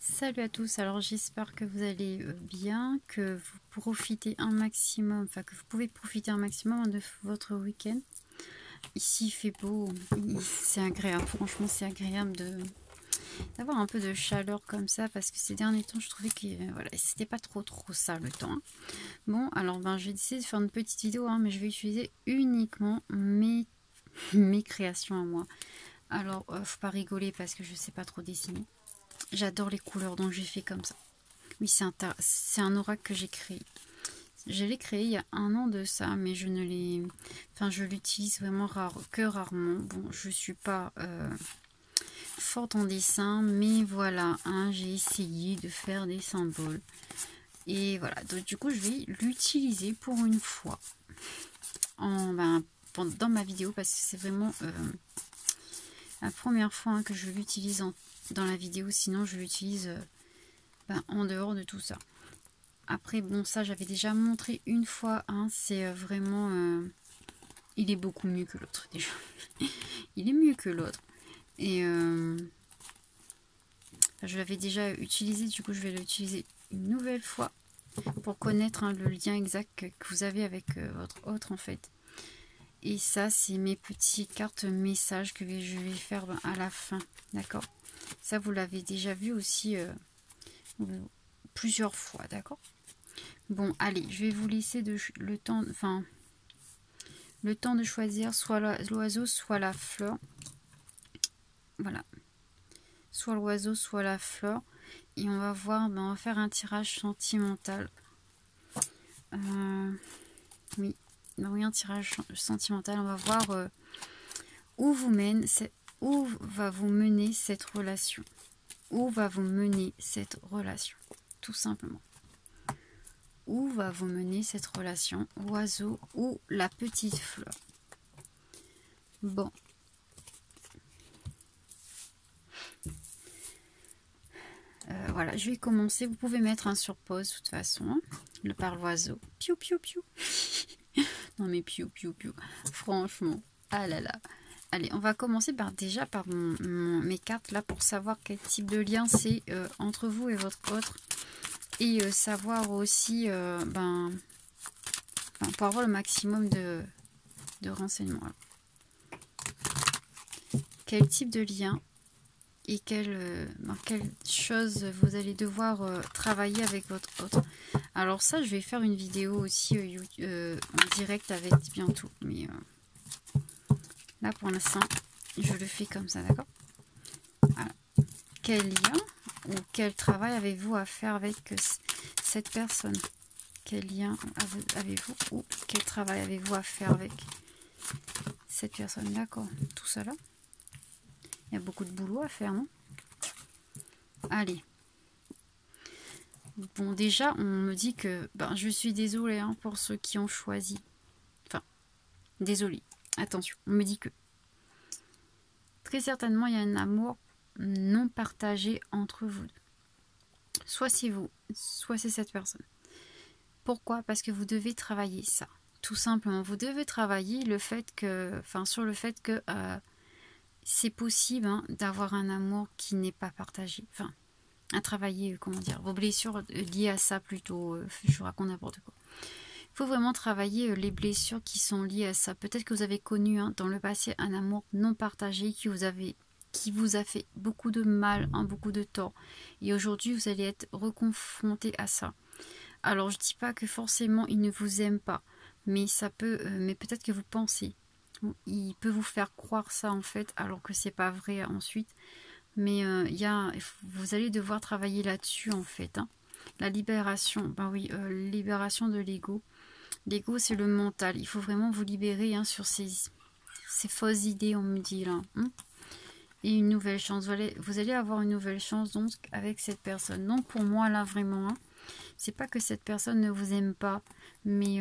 Salut à tous, alors j'espère que vous allez bien, que vous profitez un maximum, enfin que vous pouvez profiter un maximum de votre week-end. Ici il fait beau, c'est agréable, franchement c'est agréable d'avoir un peu de chaleur comme ça parce que ces derniers temps je trouvais que voilà, c'était pas trop ça le temps. Bon alors je vais essayer de faire une petite vidéo, mais je vais utiliser uniquement mes créations à moi. Alors faut pas rigoler parce que je sais pas trop dessiner. J'adore les couleurs, donc j'ai fait comme ça. Oui, c'est un oracle que j'ai créé. Je l'ai créé il y a 1 an de ça, mais je ne l'ai... Enfin, je l'utilise vraiment rarement. Bon, je suis pas forte en dessin, mais voilà, j'ai essayé de faire des symboles. Et voilà, donc du coup, je vais l'utiliser pour une fois. Dans ma vidéo, parce que c'est vraiment la première fois que je l'utilise dans la vidéo, sinon je l'utilise en dehors de tout ça. Après, bon, ça j'avais déjà montré une fois, c'est vraiment... il est beaucoup mieux que l'autre déjà. Il est mieux que l'autre. Et je l'avais déjà utilisé, du coup je vais l'utiliser une nouvelle fois pour connaître le lien exact que vous avez avec votre autre en fait. Et ça, c'est mes petites cartes messages que je vais faire à la fin, d'accord? Ça, vous l'avez déjà vu aussi plusieurs fois, d'accord? Bon, allez, je vais vous laisser le temps de choisir soit l'oiseau, soit la fleur. Voilà. Soit l'oiseau, soit la fleur. Et on va voir, on va faire un tirage sentimental. Oui, un tirage sentimental. On va voir où va vous mener cette relation. Où va vous mener cette relation, tout simplement. Où va vous mener cette relation, oiseau ou la petite fleur? Bon. Voilà, je vais commencer. Vous pouvez mettre sur pause de toute façon. Le par l'oiseau. Piou, piou, piou. Non mais piou, piou, piou. Franchement. Ah là là. Allez, on va commencer déjà par mes cartes là pour savoir quel type de lien c'est entre vous et votre autre. Et savoir aussi, pour avoir le maximum de renseignements. Quel type de lien et quelle chose vous allez devoir travailler avec votre autre. Alors ça, je vais faire une vidéo aussi en direct avec bientôt. Mais là, pour l'instant, je le fais comme ça, d'accord? Voilà. Quel lien ou quel travail avez-vous à faire avec cette personne? Quel lien avez-vous ou quel travail avez-vous à faire avec cette personne? D'accord, tout ça là. Il y a beaucoup de boulot à faire, non? Allez. Bon, déjà, on me dit que... je suis désolée pour ceux qui ont choisi. Enfin, désolée. Attention, on me dit que... Très certainement, il y a un amour non partagé entre vous deux. Soit c'est vous, soit c'est cette personne. Pourquoi? Parce que vous devez travailler ça. Tout simplement, vous devez travailler le fait que... sur le fait que... c'est possible d'avoir un amour qui n'est pas partagé. À travailler, comment dire, vos blessures liées à ça plutôt. Je vous raconte n'importe quoi. Il faut vraiment travailler les blessures qui sont liées à ça. Peut-être que vous avez connu dans le passé un amour non partagé qui vous a fait beaucoup de mal, beaucoup de tort. Et aujourd'hui, vous allez être reconfronté à ça. Alors, je ne dis pas que forcément il ne vous aime pas, mais ça peut, mais peut-être que vous pensez. Il peut vous faire croire ça en fait, alors que c'est pas vrai ensuite. Mais vous allez devoir travailler là-dessus en fait. La libération, libération de l'ego. L'ego, c'est le mental. Il faut vraiment vous libérer sur ces fausses idées, on me dit là. Et une nouvelle chance. Vous allez avoir une nouvelle chance donc avec cette personne. Donc pour moi là vraiment, c'est pas que cette personne ne vous aime pas, mais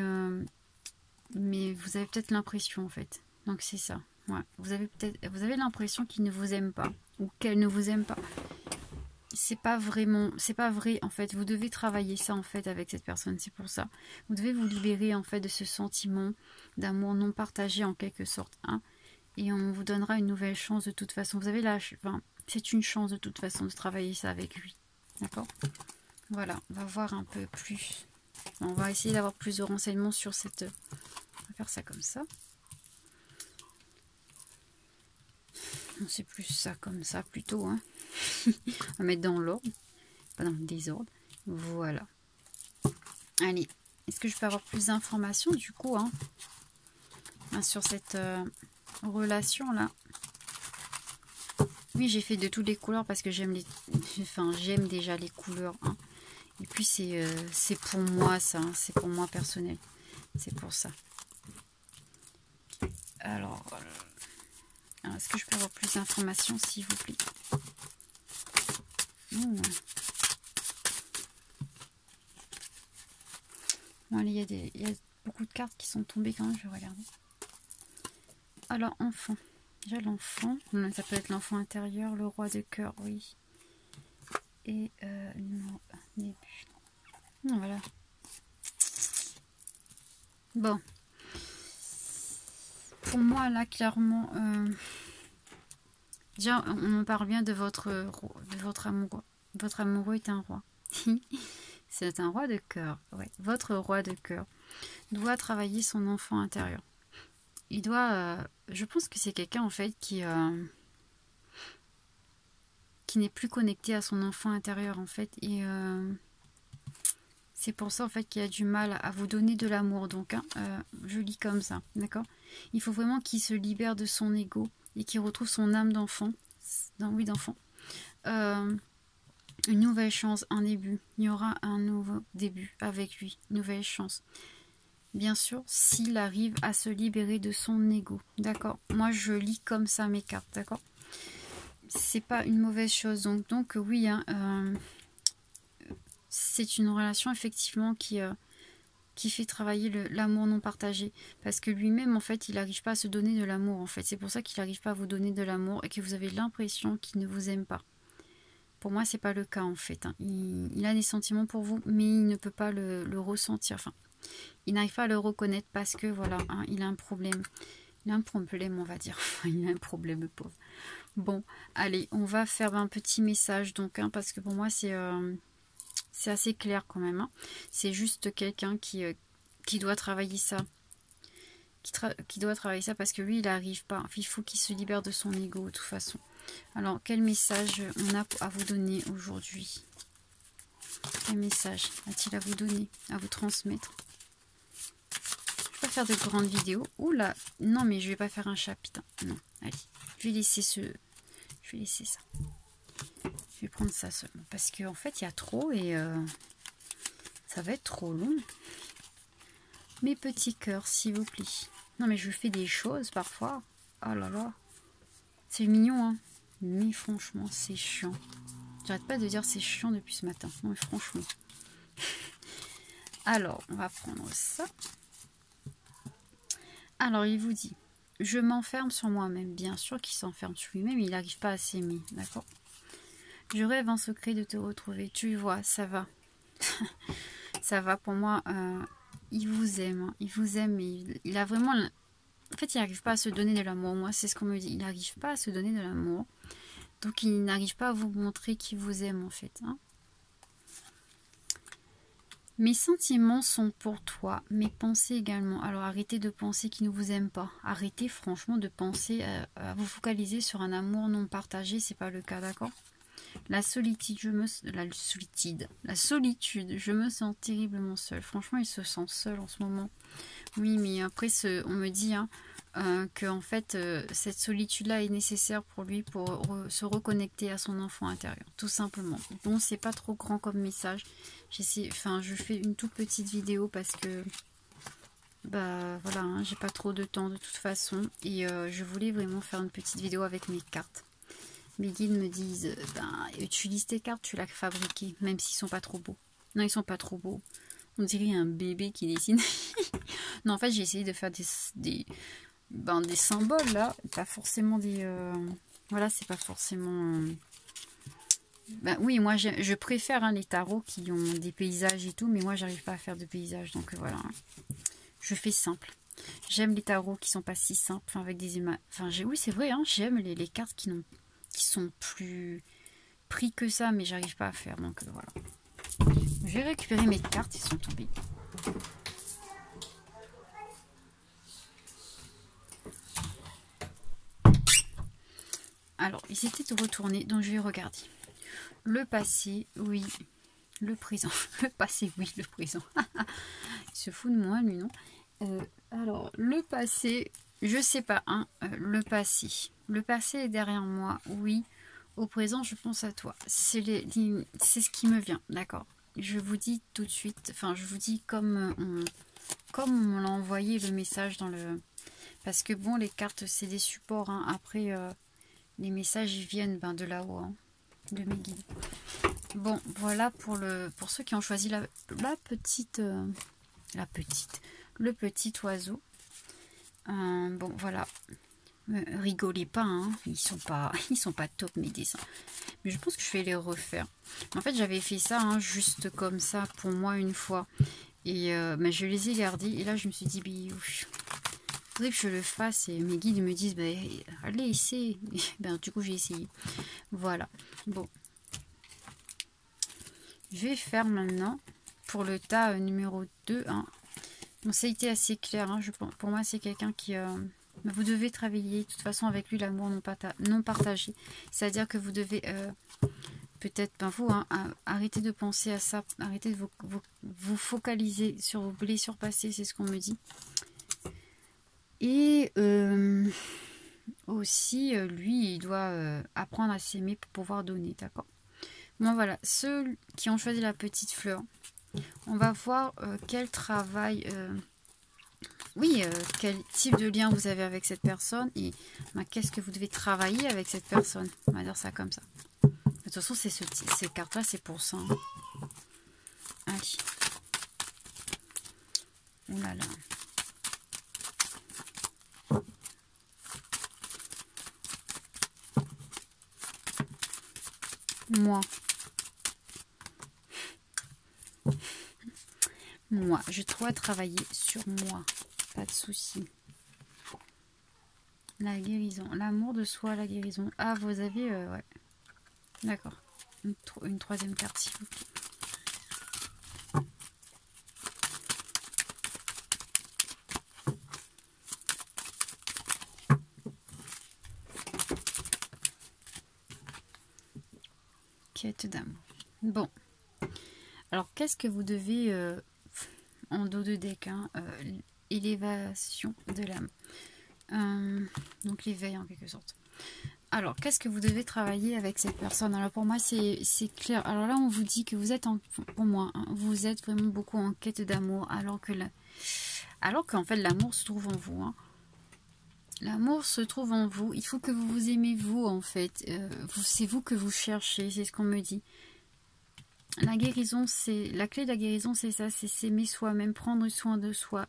vous avez peut-être l'impression en fait. Donc c'est ça. Ouais. Vous avez l'impression qu'il ne vous aime pas ou qu'elle ne vous aime pas. C'est pas vrai en fait. Vous devez travailler ça en fait avec cette personne. C'est pour ça. Vous devez vous libérer en fait de ce sentiment d'amour non partagé en quelque sorte. Et on vous donnera une nouvelle chance de toute façon. Vous avez c'est une chance de toute façon de travailler ça avec lui. D'accord? Voilà, on va voir un peu plus. On va essayer d'avoir plus de renseignements sur cette... On va faire ça comme ça. C'est plus ça comme ça plutôt. Hein. On va mettre dans l'ordre, pas dans le désordre. Voilà. Allez, est-ce que je peux avoir plus d'informations du coup hein, sur cette relation-là? Oui, j'ai fait de toutes les couleurs parce que j'aime les... Enfin, j'aime déjà les couleurs. Hein. Et puis c'est pour moi ça, hein, c'est pour moi personnel. C'est pour ça. Alors est-ce que je peux avoir plus d'informations s'il vous plaît? Bon, allez, il y a beaucoup de cartes qui sont tombées quand même, je vais regarder. Alors, enfant. Déjà l'enfant. Ça peut être l'enfant intérieur, le roi de cœur, oui. Et numéro 1, début. Voilà. Bon. Pour moi, là, clairement, déjà, on me parle bien de votre amoureux. Votre amoureux est un roi. C'est un roi de cœur. Ouais. Votre roi de cœur doit travailler son enfant intérieur. Il doit... je pense que c'est quelqu'un, en fait, qui n'est plus connecté à son enfant intérieur, en fait. Et c'est pour ça, en fait, qu'il a du mal à vous donner de l'amour. Donc, hein, je lis comme ça, d'accord? Il faut vraiment qu'il se libère de son ego et qu'il retrouve son âme d'enfant. Oui, d'enfant. Une nouvelle chance, un début. Il y aura un nouveau début avec lui. Une nouvelle chance. Bien sûr, s'il arrive à se libérer de son ego. D'accord? Moi, je lis comme ça mes cartes. D'accord? C'est pas une mauvaise chose. Donc oui, hein, c'est une relation effectivement qui fait travailler l'amour non partagé. Parce que lui-même, en fait, il n'arrive pas à se donner de l'amour. En fait, c'est pour ça qu'il n'arrive pas à vous donner de l'amour et que vous avez l'impression qu'il ne vous aime pas. Pour moi, c'est pas le cas en fait. Hein. Il a des sentiments pour vous, mais il ne peut pas le ressentir. Enfin, il n'arrive pas à le reconnaître parce que voilà, hein, il a un problème. Il a un problème, on va dire. Il a un problème, le pauvre. Bon, allez, on va faire un petit message donc, hein, parce que pour moi, c'est assez clair quand même. Hein. C'est juste quelqu'un qui doit travailler ça. Qui doit travailler ça parce que lui, il n'arrive pas. Il faut qu'il se libère de son ego de toute façon. Alors, quel message on a à vous donner aujourd'hui? Quel message a-t-il à vous donner, à vous transmettre? Je vais pas faire de grandes vidéos. Oula, non, mais je vais pas faire un chapitre. Non, allez, je vais laisser ça. Je vais prendre ça seulement parce qu'en fait, il y a trop et ça va être trop long. Mes petits cœurs, s'il vous plaît. Non, mais je fais des choses parfois. Oh là là, c'est mignon, hein. Mais franchement, c'est chiant. J'arrête pas de dire c'est chiant depuis ce matin. Non, mais franchement. Alors, on va prendre ça. Alors, il vous dit, je m'enferme sur moi-même. Bien sûr qu'il s'enferme sur lui-même, il n'arrive pas à s'aimer, d'accord? Je rêve en secret de te retrouver. Tu vois, ça va. Ça va pour moi. Il vous aime. Hein. Il vous aime, mais il a vraiment... En fait, il n'arrive pas à se donner de l'amour. Moi, c'est ce qu'on me dit. Il n'arrive pas à se donner de l'amour. Donc, il n'arrive pas à vous montrer qu'il vous aime, en fait. Hein. Mes sentiments sont pour toi. Mes pensées également. Alors, arrêtez de penser qu'il ne vous aime pas. Arrêtez, franchement, de penser à vous focaliser sur un amour non partagé. C'est pas le cas, d'accord? La solitude, je me sens terriblement seule. Franchement, il se sent seul en ce moment. Oui, mais après, on me dit... Hein, que en fait cette solitude là est nécessaire pour lui pour se reconnecter à son enfant intérieur, tout simplement. Bon, c'est pas trop grand comme message. Je fais une toute petite vidéo parce que bah voilà, hein, j'ai pas trop de temps de toute façon et je voulais vraiment faire une petite vidéo avec mes cartes. Mes guides me disent utilise tes cartes, tu l'as fabriqué, même s'ils sont pas trop beaux. Non, ils sont pas trop beaux. On dirait un bébé qui dessine. Non, en fait, j'ai essayé de faire des symboles là, pas forcément des... voilà, c'est pas forcément... oui, moi je préfère hein, les tarots qui ont des paysages et tout, mais moi j'arrive pas à faire de paysages, donc voilà. Hein. Je fais simple. J'aime les tarots qui sont pas si simples, avec des images... oui, c'est vrai, hein, j'aime les cartes qui sont plus pris que ça, mais j'arrive pas à faire. Donc voilà. Je vais récupérer mes cartes, ils sont tombés. Alors, ils étaient retournés, donc je vais regarder. Le passé, oui. Le présent. Le passé, oui, le présent. Il se fout de moi, lui, non? Alors, le passé, je sais pas, hein. Le passé. Le passé est derrière moi, oui. Au présent, je pense à toi. C'est ce qui me vient, d'accord? Je vous dis tout de suite, enfin, je vous dis comme on l'a envoyé le message dans le... Parce que bon, les cartes, c'est des supports, hein. Après, les messages, ils viennent de là-haut, hein, de mes guides. Bon, voilà pour ceux qui ont choisi le petit oiseau. Bon, voilà. Rigolez pas, hein. Ils sont pas top mes dessins. Mais je pense que je vais les refaire. En fait, j'avais fait ça, hein, juste comme ça pour moi une fois. Et je les ai gardés. Et là, je me suis dit, il faudrait que je le fasse. Et mes guides me disent, allez, essaye. Du coup, j'ai essayé. Voilà. Bon. Je vais faire maintenant pour le tas numéro 2. Hein. Bon, ça a été assez clair. Hein. Pour moi, c'est quelqu'un qui... vous devez travailler de toute façon avec lui l'amour non partagé. C'est-à-dire que vous devez peut-être, vous, hein, arrêter de penser à ça. Arrêter de vous focaliser sur vos blessures passées. C'est ce qu'on me dit. Et aussi, lui, il doit apprendre à s'aimer pour pouvoir donner. D'accord ? Bon, voilà, ceux qui ont choisi la petite fleur, on va voir quel travail, quel type de lien vous avez avec cette personne et qu'est-ce que vous devez travailler avec cette personne. On va dire ça comme ça. De toute façon, ces cartes-là, c'est pour ça. Hein. Allez. Oh là là. Moi, je dois travailler sur moi. Pas de souci. La guérison. L'amour de soi, la guérison. Ah, vous avez... ouais. D'accord. Une troisième carte, s'il vous plaît. Quête d'amour. Bon. Alors, qu'est-ce que vous devez... en dos de deck, hein, élévation de l'âme. Donc l'éveil en quelque sorte. Alors, qu'est-ce que vous devez travailler avec cette personne? Alors pour moi, c'est clair. Alors là, on vous dit que vous êtes, pour moi, hein, vous êtes vraiment beaucoup en quête d'amour, alors qu'en fait, l'amour se trouve en vous. Hein. L'amour se trouve en vous. Il faut que vous vous aimez vous, en fait. C'est vous que vous cherchez, c'est ce qu'on me dit. La guérison, c'est la clé de la guérison, c'est ça, c'est s'aimer soi-même, prendre soin de soi.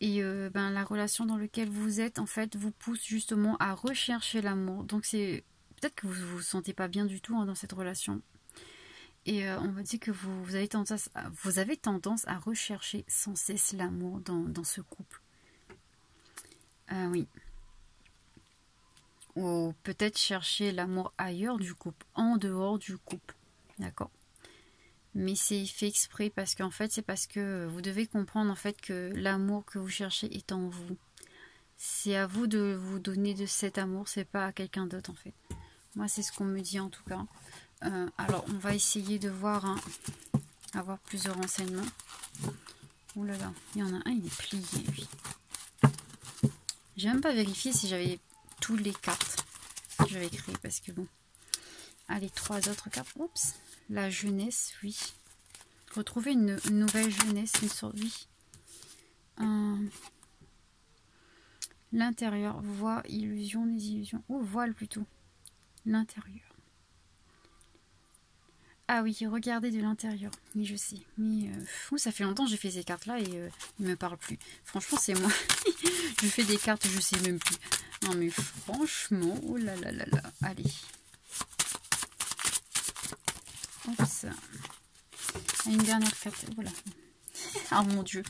Et la relation dans laquelle vous êtes, en fait, vous pousse justement à rechercher l'amour. Donc c'est peut-être que vous vous sentez pas bien du tout, hein, dans cette relation. Et on va dire que vous avez tendance à rechercher sans cesse l'amour dans ce couple. Oui. Ou peut-être chercher l'amour ailleurs du couple, en dehors du couple. D'accord ? Mais c'est fait exprès parce qu'en fait, c'est parce que vous devez comprendre en fait que l'amour que vous cherchez est en vous. C'est à vous de vous donner de cet amour, c'est pas à quelqu'un d'autre en fait. Moi, c'est ce qu'on me dit en tout cas. Alors, on va essayer de voir, hein, avoir plusieurs renseignements. Ouh là là, il y en a un, il est plié lui. J'ai même pas vérifié si j'avais tous les cartes que j'avais créées parce que bon. Allez, 3 autres cartes. Oups. La jeunesse, oui. Retrouver une nouvelle jeunesse, une sorte, oui. L'intérieur, voix, illusion, désillusion. Oh, voile plutôt. L'intérieur. Ah oui, regardez de l'intérieur. Oui, je sais. Mais ça fait longtemps que j'ai fait ces cartes-là et ils me parlent plus. Franchement, c'est moi. Je fais des cartes, je sais même plus. Non mais franchement, oh là là là là. Allez. Oups. Une dernière carte. Voilà. Oh mon dieu.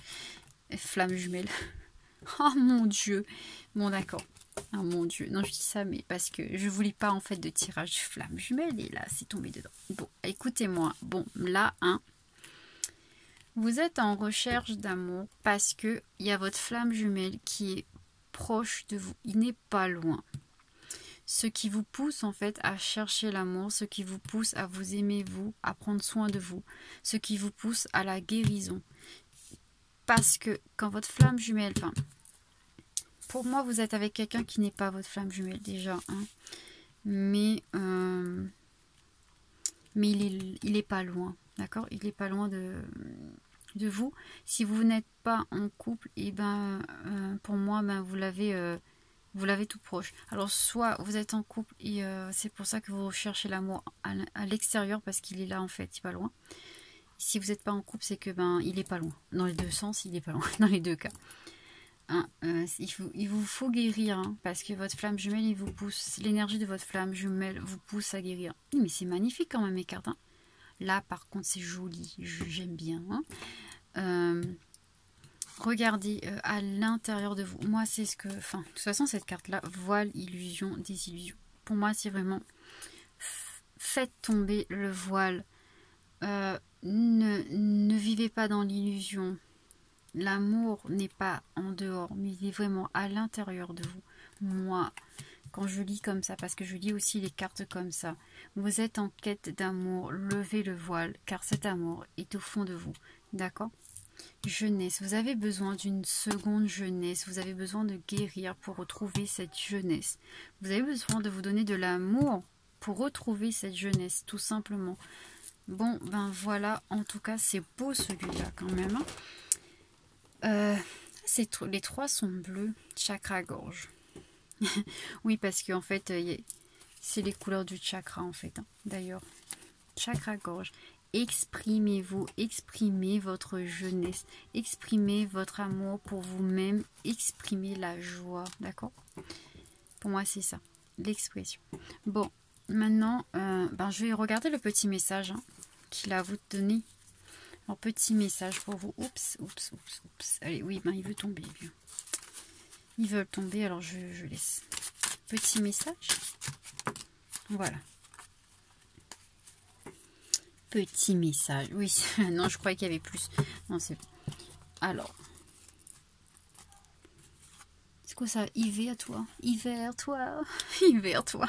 Flamme jumelle. Oh mon dieu. Bon, d'accord. Ah mon Dieu, non je dis ça mais parce que je voulais pas en fait de tirage flamme jumelle et là c'est tombé dedans. Bon, écoutez-moi, bon là, hein, vous êtes en recherche d'amour parce que il y a votre flamme jumelle qui est proche de vous, il n'est pas loin. Ce qui vous pousse en fait à chercher l'amour, ce qui vous pousse à vous aimer vous, à prendre soin de vous, ce qui vous pousse à la guérison. Parce que quand votre flamme jumelle, enfin, pour moi vous êtes avec quelqu'un qui n'est pas votre flamme jumelle déjà, hein, mais il est pas loin, d'accord? Il est pas loin de vous. Si vous n'êtes pas en couple, et ben pour moi, ben vous l'avez tout proche. Alors soit vous êtes en couple et c'est pour ça que vous recherchez l'amour à l'extérieur parce qu'il est là en fait, il est pas loin. Si vous n'êtes pas en couple, c'est que ben il est pas loin. Dans les deux sens, il est pas loin. Dans les deux cas. Hein, il vous faut guérir hein, parce que votre flamme jumelle, il vous pousse. L'énergie de votre flamme jumelle vous pousse à guérir. Mais c'est magnifique quand même mes cartes. Hein. Là par contre c'est joli, j'aime bien. Hein. Regardez à l'intérieur de vous. Moi, c'est ce que... Enfin, de toute façon, cette carte-là, voile, illusion, désillusion. Pour moi, c'est vraiment... Faites tomber le voile. Ne vivez pas dans l'illusion. L'amour n'est pas en dehors, mais il est vraiment à l'intérieur de vous. Moi, quand je lis comme ça, parce que je lis aussi les cartes comme ça, vous êtes en quête d'amour, levez le voile, car cet amour est au fond de vous. D'accord ? Jeunesse, vous avez besoin d'une seconde jeunesse, vous avez besoin de guérir pour retrouver cette jeunesse. Vous avez besoin de vous donner de l'amour pour retrouver cette jeunesse, tout simplement. Bon, ben voilà, en tout cas, c'est beau celui-là quand même. Les trois sont bleus, chakra-gorge. Oui, parce qu'en fait, c'est les couleurs du chakra, en fait. Hein. D'ailleurs, chakra-gorge. Exprimez-vous, exprimez votre jeunesse, exprimez votre amour pour vous-même, exprimez la joie, d'accord? Pour moi, c'est ça, l'expression. Bon, maintenant, je vais regarder le petit message hein, qu'il a à vous donner. Un petit message pour vous. Oups. Allez, oui, il veut tomber. Bien. Ils veulent tomber, alors je laisse. Petit message. Voilà. Petit message. Oui, non, je croyais qu'il y avait plus. Non, c'est... Alors. C'est quoi ça? Hiver, toi. Hiver, toi. Hiver, toi.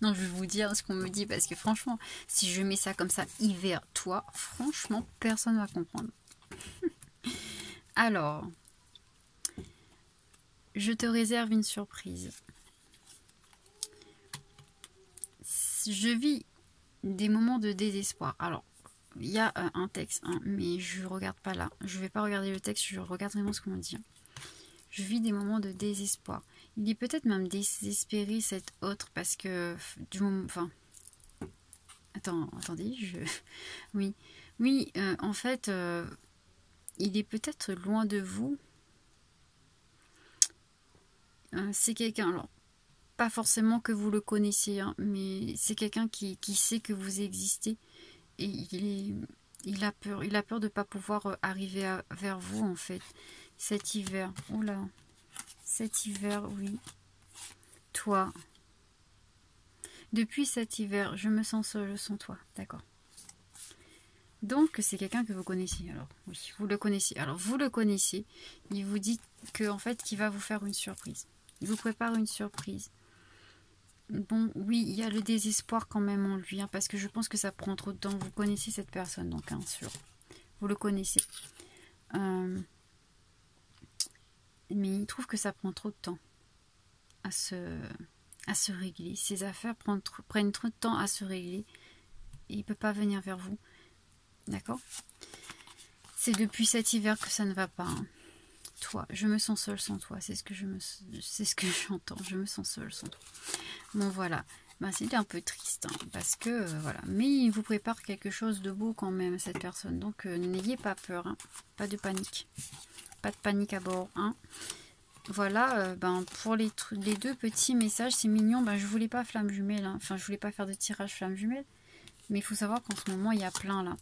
Non, je vais vous dire ce qu'on me dit parce que franchement, si je mets ça comme ça, hiver, toi, franchement, personne ne va comprendre. Alors. Je te réserve une surprise. Je vis des moments de désespoir. Alors, il y a un texte, hein, mais je ne regarde pas là. Je ne vais pas regarder le texte, je regarde vraiment ce qu'on me dit. Je vis des moments de désespoir. Il est peut-être même désespéré cet autre parce que du moment... Enfin... Attendez, Oui, en fait, il est peut-être loin de vous. C'est quelqu'un... Alors, pas forcément que vous le connaissiez, hein, mais c'est quelqu'un qui sait que vous existez et il a peur de ne pas pouvoir arriver vers vous en fait. Cet hiver, oula, cet hiver, oui. Toi, depuis cet hiver, je me sens seule sans toi, d'accord. Donc c'est quelqu'un que vous connaissez. Alors oui, vous le connaissez. Alors vous le connaissez. Il vous dit que en fait qu'il va vous faire une surprise. Il vous prépare une surprise. Bon, oui, il y a le désespoir quand même en lui, hein, parce que je pense que ça prend trop de temps. Vous connaissez cette personne, donc, hein, sûr. Vous le connaissez. Mais il trouve que ça prend trop de temps à se régler. Ses affaires prennent trop de temps à se régler. Et il ne peut pas venir vers vous. D'accord? C'est depuis cet hiver que ça ne va pas. Hein. Toi, je me sens seule sans toi. C'est ce que j'entends. Je me sens seule sans toi. Bon voilà, c'est un peu triste hein, parce que voilà, mais il vous prépare quelque chose de beau quand même cette personne, donc n'ayez pas peur, hein. Pas de panique à bord. Hein. Voilà, pour les deux petits messages, c'est mignon. Je voulais pas flamme jumelle, hein. Enfin je voulais pas faire de tirage flamme jumelle, mais il faut savoir qu'en ce moment il y a plein là,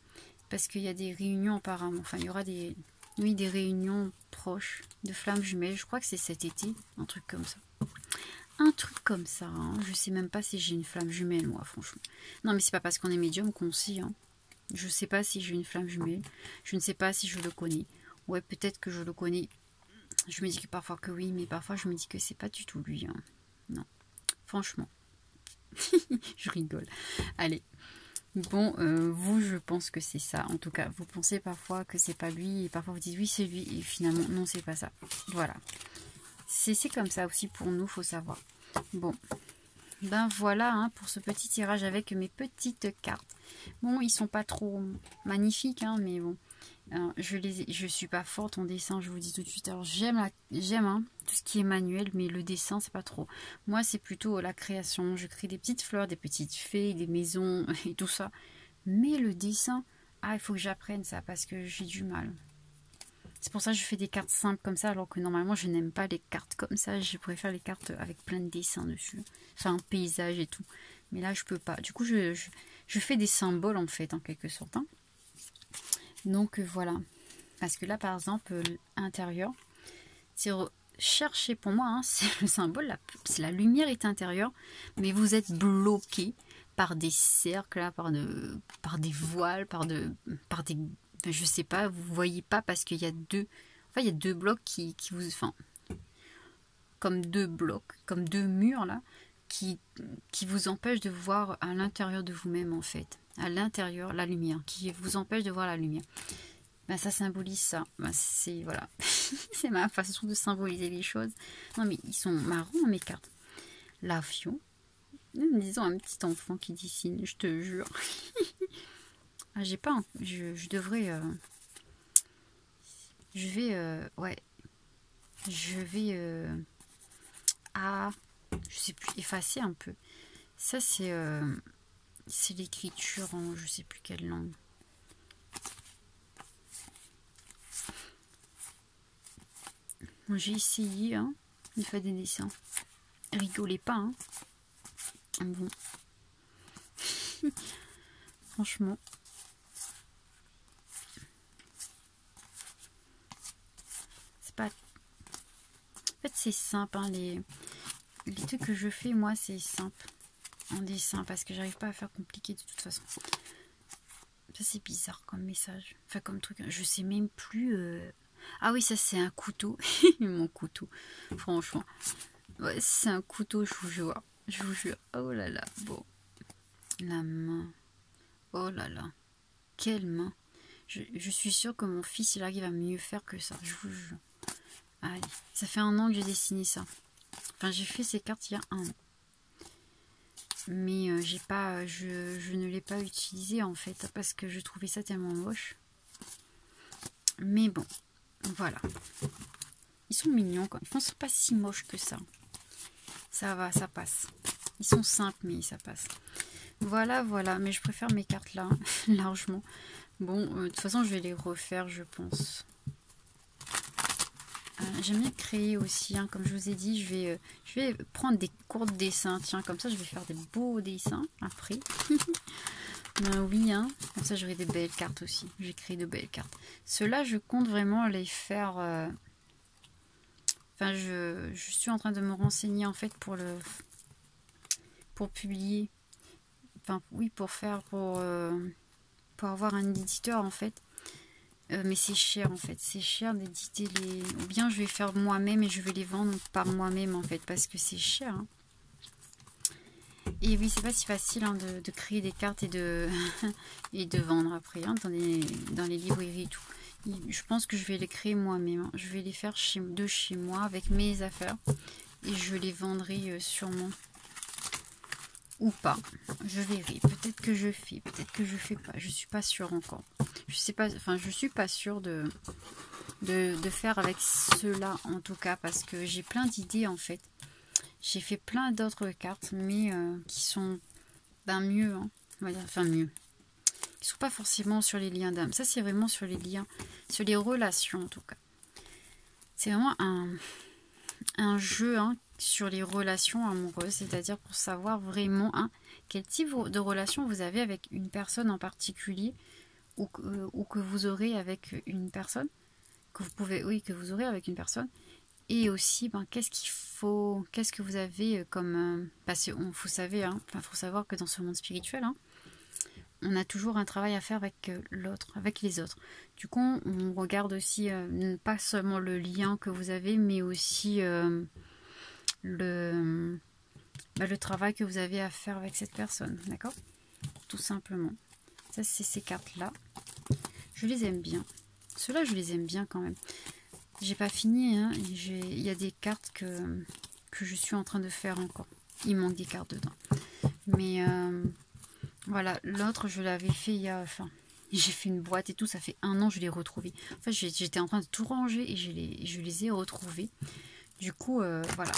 parce qu'il y a des réunions apparemment. Enfin il y aura des réunions proches de flammes jumelles. Je crois que c'est cet été, un truc comme ça. un truc comme ça. Hein. Je sais même pas si j'ai une flamme jumelle, moi, franchement. Non, mais c'est pas parce qu'on est médium qu'on sait. Hein. Je sais pas si j'ai une flamme jumelle. Je ne sais pas si je le connais. Ouais, peut-être que je le connais. Je me dis que parfois que oui, mais parfois je me dis que c'est pas du tout lui. Hein. Non, franchement. Je rigole. Allez. Bon, vous, je pense que c'est ça. En tout cas, vous pensez parfois que c'est pas lui. Et parfois vous dites oui, c'est lui. Et finalement, non, c'est pas ça. Voilà. C'est comme ça aussi pour nous, faut savoir. Bon. Ben voilà hein, pour ce petit tirage avec mes petites cartes. Bon, ils sont pas trop magnifiques, hein, mais bon. Je suis pas forte en dessin, je vous dis tout de suite. Alors j'aime hein, tout ce qui est manuel, mais le dessin c'est pas trop. Moi c'est plutôt la création. Je crée des petites fleurs, des petites fées, des maisons et tout ça. Mais le dessin, ah il faut que j'apprenne ça parce que j'ai du mal. C'est pour ça que je fais des cartes simples comme ça, alors que normalement je n'aime pas les cartes comme ça. Je préfère les cartes avec plein de dessins dessus, enfin un paysage et tout. Mais là je peux pas. Du coup je fais des symboles en fait en quelque sorte. Hein. Donc voilà, parce que là par exemple intérieur, c'est chercher pour moi, hein, c'est le symbole, la lumière est intérieure, mais vous êtes bloqué par des cercles, là, par des voiles, par des, je sais pas, vous voyez pas parce qu'il y a il y a deux blocs qui vous, enfin, comme deux blocs, comme deux murs là, qui vous empêchent de voir à l'intérieur de vous-même en fait. À l'intérieur, la lumière, qui vous empêche de voir la lumière. Ben, ça symbolise ça. Ben, c'est voilà, c'est ma façon de symboliser les choses. Non mais ils sont marrants mes cartes. L'avion, disons un petit enfant qui dessine, je te jure. Ah, j'ai pas, je devrais, je vais, ouais, je vais, je sais plus, effacer un peu. Ça c'est l'écriture en je sais plus quelle langue. Moi j'ai essayé hein, de faire des dessins. Rigolez pas hein. Bon. Franchement. C'est pas. En fait c'est simple hein, les trucs que je fais moi c'est simple en dessin parce que j'arrive pas à faire compliqué de toute façon. Ça c'est bizarre comme message. Enfin comme truc. Je sais même plus. Ah oui ça c'est un couteau. Mon couteau. Franchement. Ouais c'est un couteau je vous jure. Je vous jure. Oh là là. Bon. La main. Oh là là. Quelle main. Je suis sûre que mon fils il arrive à mieux faire que ça. Je vous jure. Allez. Ça fait 1 an que j'ai dessiné ça. Enfin j'ai fait ces cartes il y a 1 an. Mais j'ai pas, je ne l'ai pas utilisé en fait parce que je trouvais ça tellement moche. Mais bon, voilà. Ils sont mignons quand même. Ils sont pas si moches que ça. Ça va, ça passe. Ils sont simples mais ça passe. Voilà, voilà. Mais je préfère mes cartes là, largement. Bon, de toute façon je vais les refaire je pense. J'aime bien créer aussi, hein, comme je vous ai dit, je vais prendre des cours de dessin, tiens, comme ça je vais faire des beaux dessins après. Ben oui, hein, comme ça j'aurai des belles cartes aussi, j'ai créé de belles cartes. Ceux-là, je compte vraiment les faire, enfin je suis en train de me renseigner en fait pour publier, enfin oui, pour avoir un éditeur en fait. Mais c'est cher en fait, c'est cher d'éditer les... Ou bien je vais faire moi-même et je vais les vendre par moi-même en fait, parce que c'est cher. Hein. Et oui, c'est pas si facile hein, de créer des cartes et de, et de vendre après hein, dans les librairies et tout. Je pense que je vais les créer moi-même. Hein. Je vais les faire de chez moi avec mes affaires et je les vendrai sûrement. Ou pas, je verrai. Peut-être que je fais, peut-être que je fais pas. Je suis pas sûre encore. Je sais pas, enfin, je suis pas sûre de faire avec ceux-là en tout cas parce que j'ai plein d'idées en fait. J'ai fait plein d'autres cartes, mais qui sont mieux, hein, on va dire, enfin mieux. Qui sont pas forcément sur les liens d'âme. Ça c'est vraiment sur les liens, sur les relations en tout cas. C'est vraiment un jeu hein, sur les relations amoureuses, c'est-à-dire pour savoir vraiment quel type de relation vous avez avec une personne en particulier ou que vous aurez avec une personne, que vous aurez avec une personne, Et aussi, ben, qu'est-ce que vous avez comme... parce que vous savez, hein, faut savoir que dans ce monde spirituel, hein, on a toujours un travail à faire avec l'autre, avec les autres. Du coup, on regarde aussi pas seulement le lien que vous avez, mais aussi le travail que vous avez à faire avec cette personne, d'accord? Tout simplement. Ça, c'est ces cartes-là. Je les aime bien. Ceux-là, je les aime bien quand même. J'ai pas fini, hein. Il y a des cartes que je suis en train de faire encore. Il manque des cartes dedans. Mais voilà, l'autre, je l'avais fait il y a... Enfin, j'ai fait une boîte et tout, ça fait 1 an, je l'ai retrouvé. En fait, j'étais en train de tout ranger et je les ai retrouvés. Du coup, voilà.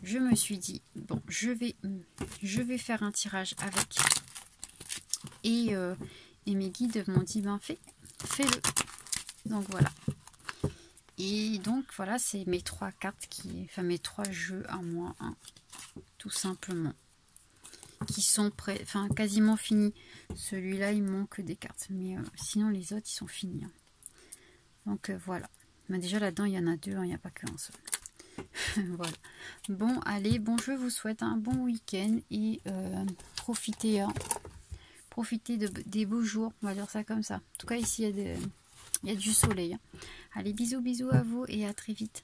Je me suis dit, bon, je vais faire un tirage avec. Et mes guides m'ont dit, ben fais-le. Donc voilà. Et donc voilà, c'est mes 3 cartes enfin mes 3 jeux à moi, hein, tout simplement. Qui sont prêts, enfin quasiment finis. Celui-là, il manque des cartes. Mais sinon, les autres, ils sont finis. Hein. Donc voilà. Mais déjà là-dedans, il y en a 2, hein, il n'y a pas qu'un seul. Voilà. Bon, allez, bon, je vous souhaite un bon week-end et profitez, hein, profitez des beaux jours, on va dire ça comme ça. En tout cas, ici, il y a du soleil. Hein. Allez, bisous, bisous à vous et à très vite.